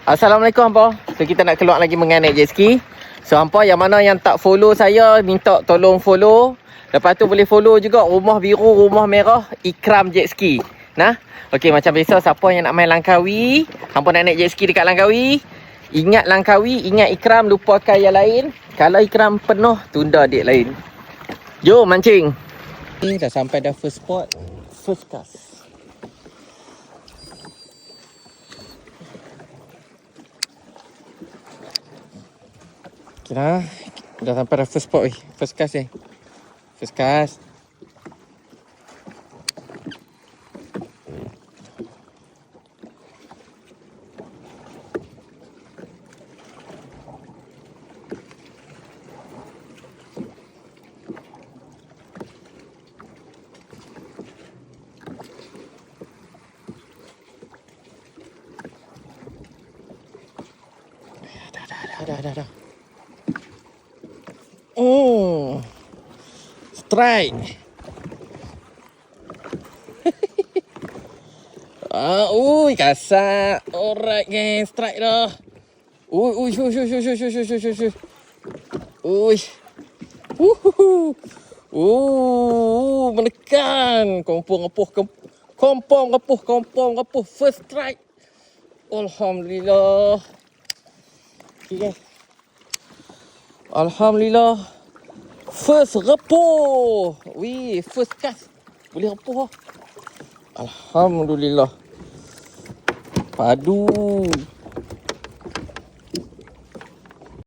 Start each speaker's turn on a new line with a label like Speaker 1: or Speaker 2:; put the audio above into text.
Speaker 1: Assalamualaikum hampa. So kita nak keluar lagi mengenai jet ski. So hampa yang mana yang tak follow saya, minta tolong follow. Lepas tu boleh follow juga rumah biru, rumah merah, Ikram Jet Ski. Nah. Okey, macam biasa siapa yang nak main Langkawi, hampa nak naik jet ski dekat Langkawi, ingat Langkawi, ingat Ikram, lupakan yang lain. Kalau Ikram penuh, tunda date lain. Jom mancing. Ni dah sampai dah first spot, first cast. Kita dah sampai dah first spot weh. First cast ni. First cast. Dah. Oh. Strike. Ui kasar. Alright gang, strike dah. Ui. Menekan. Kompong rapuh. First strike. Alhamdulillah. Okay, guys. Alhamdulillah. First rapuh. Wih, first cast. Boleh rapuh lah. Alhamdulillah. Padu.